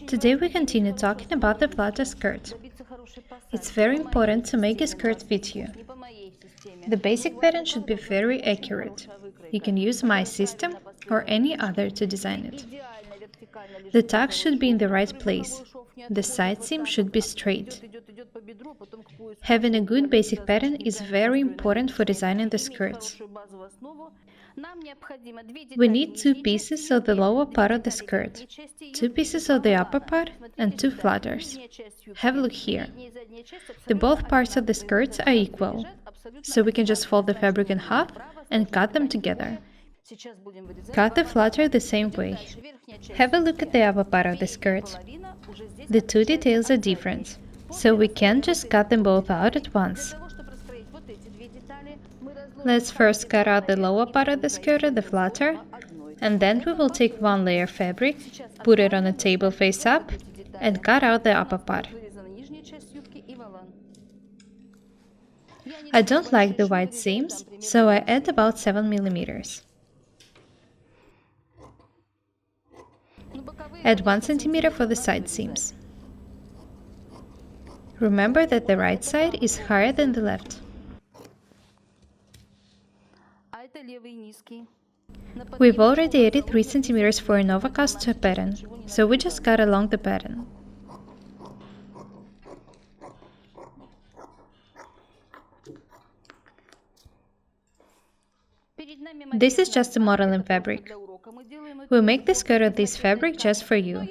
Today we continue talking about the flutter skirt. It's very important to make a skirt fit you. The basic pattern should be very accurate. You can use my system or any other to design it. The tuck should be in the right place. The side seam should be straight. Having a good basic pattern is very important for designing the skirts. We need two pieces of the lower part of the skirt, two pieces of the upper part, and two flutters. Have a look here. The both parts of the skirts are equal, so we can just fold the fabric in half and cut them together. Cut the flutter the same way. Have a look at the upper part of the skirt. The two details are different, so we can't just cut them both out at once. Let's first cut out the lower part of the skirt at the flutter, and then we will take one layer of fabric, put it on a table face up, and cut out the upper part. I don't like the wide seams, so I add about 7 mm. Add 1 cm for the side seams. Remember that the right side is higher than the left. We've already added 3 cm for an overcast pattern, so we just cut along the pattern. This is just a modeling fabric. We'll make the skirt of this fabric just for you.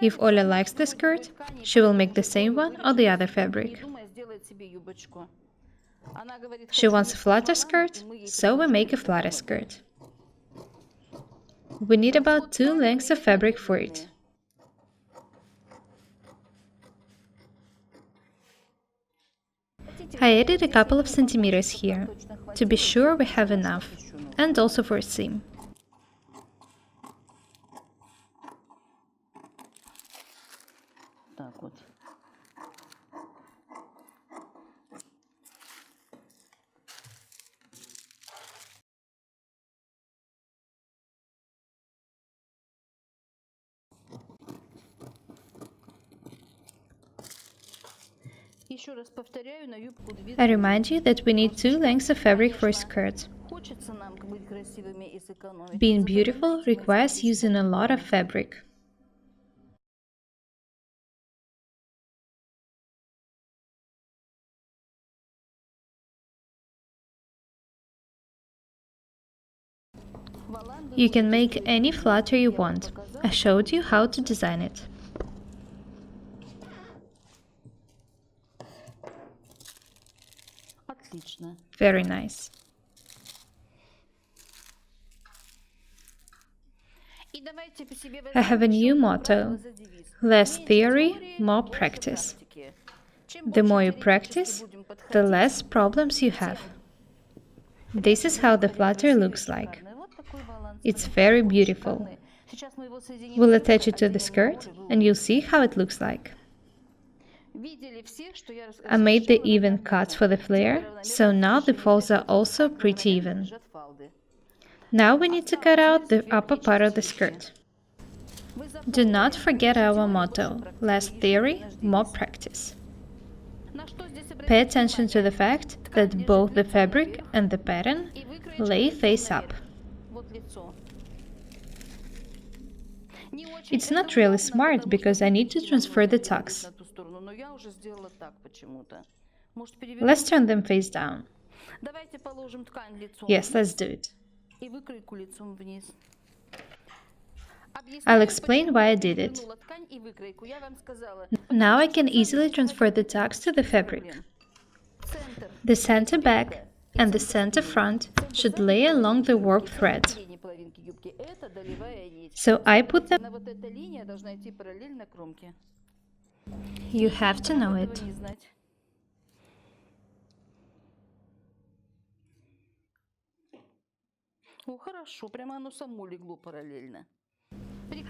If Oля likes the skirt, she will make the same one or the other fabric. She wants a flutter skirt, so we make a flutter skirt. We need about 2 lengths of fabric for it. I added a couple of centimeters here, to be sure we have enough, and also for a seam. I remind you that we need 2 lengths of fabric for a skirt. Being beautiful requires using a lot of fabric. You can make any flutter you want. I showed you how to design it. Very nice. I have a new motto: less theory, more practice. The more you practice, the less problems you have. This is how the flutter looks like. It's very beautiful. We'll attach it to the skirt, and you'll see how it looks like. I made the even cuts for the flare, so now the folds are also pretty even. Now we need to cut out the upper part of the skirt. Do not forget our motto: less theory, more practice. Pay attention to the fact that both the fabric and the pattern lay face up. It's not really smart because I need to transfer the tucks. Let's turn them face down. Yes, let's do it. I'll explain why I did it. Now I can easily transfer the tucks to the fabric. The center back and the center front should lay along the warp thread. So I put them. You have to know it.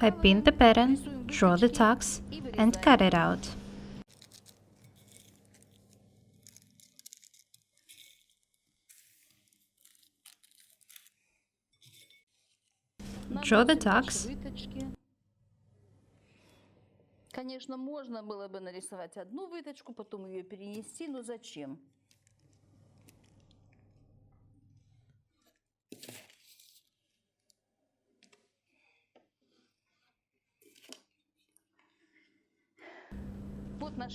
I pin the pattern, draw the tucks, and cut it out. Draw the tucks, Конечно, можно было бы нарисовать одну выточку, потом ее перенести, но зачем?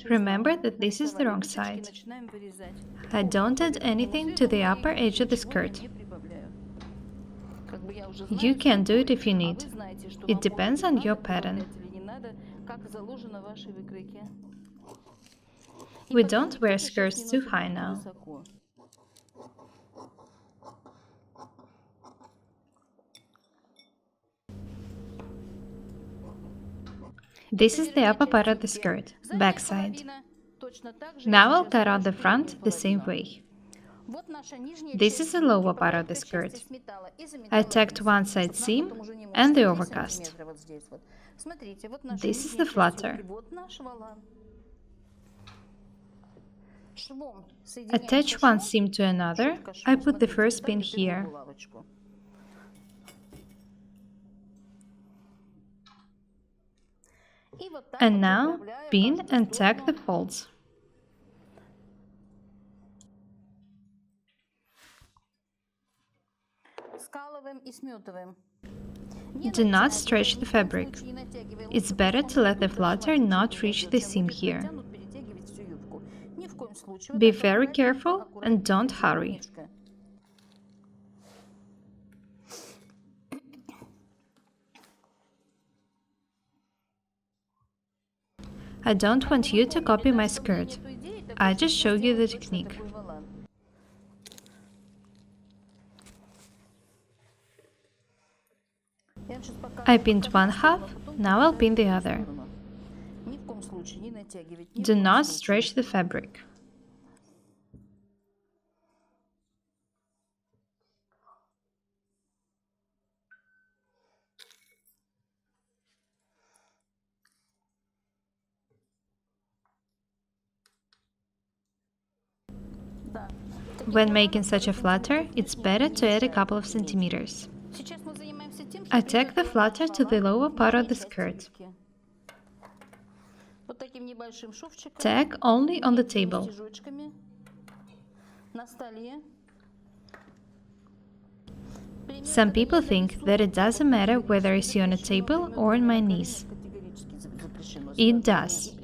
Remember that this is the wrong side. I don't add anything to the upper edge of the skirt. You can do it if you need. It depends on your pattern. We don't wear skirts too high now. This is the upper part of the skirt, back side. Now I'll cut out the front the same way. This is the lower part of the skirt. I tacked one side seam and the overcast. This is the flutter. Attach one seam to another. I put the first pin here. And now pin and tack the folds. Do not stretch the fabric. It's better to let the flutter not reach the seam here. Be very careful and don't hurry. I don't want you to copy my skirt. I just show you the technique. I pinned one half, now I'll pin the other. Do not stretch the fabric. When making such a flutter, it's better to add a couple of centimeters. Tack the flutter to the lower part of the skirt. Tack only on the table. Some people think that it doesn't matter whether I see on a table or on my knees. It does.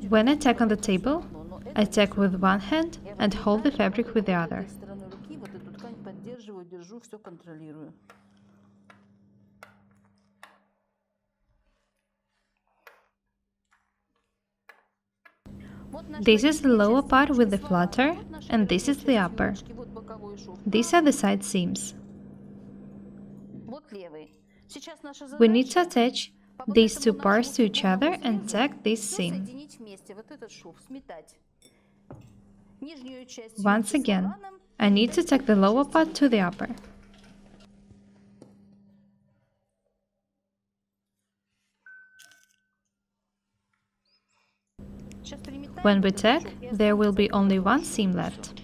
When I tack on the table, I tack with one hand and hold the fabric with the other. This is the lower part with the flutter, and this is the upper. These are the side seams. We need to attach these two parts to each other and tack this seam. Once again, I need to tack the lower part to the upper. When we tack, there will be only one seam left.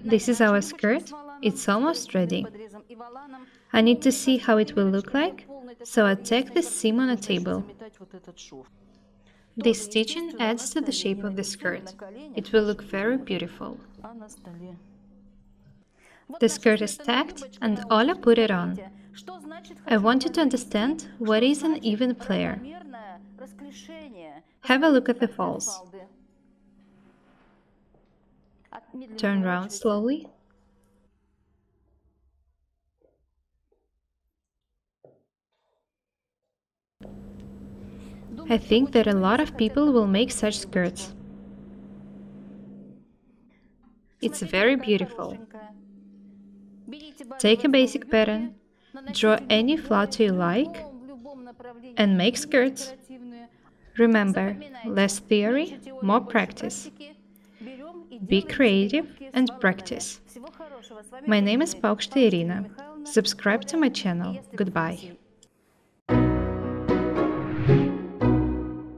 This is our skirt. It's almost ready. I need to see how it will look like, so I tack the seam on a table. This stitching adds to the shape of the skirt. It will look very beautiful. The skirt is tacked and Ola put it on. I want you to understand what is an even flare. Have a look at the falls. Turn round slowly. I think that a lot of people will make such skirts. It's very beautiful. Take a basic pattern, draw any flutter you like, and make skirts. Remember, less theory, more practice. Be creative and practice. My name is Paukshte Irina. Subscribe to my channel. Goodbye.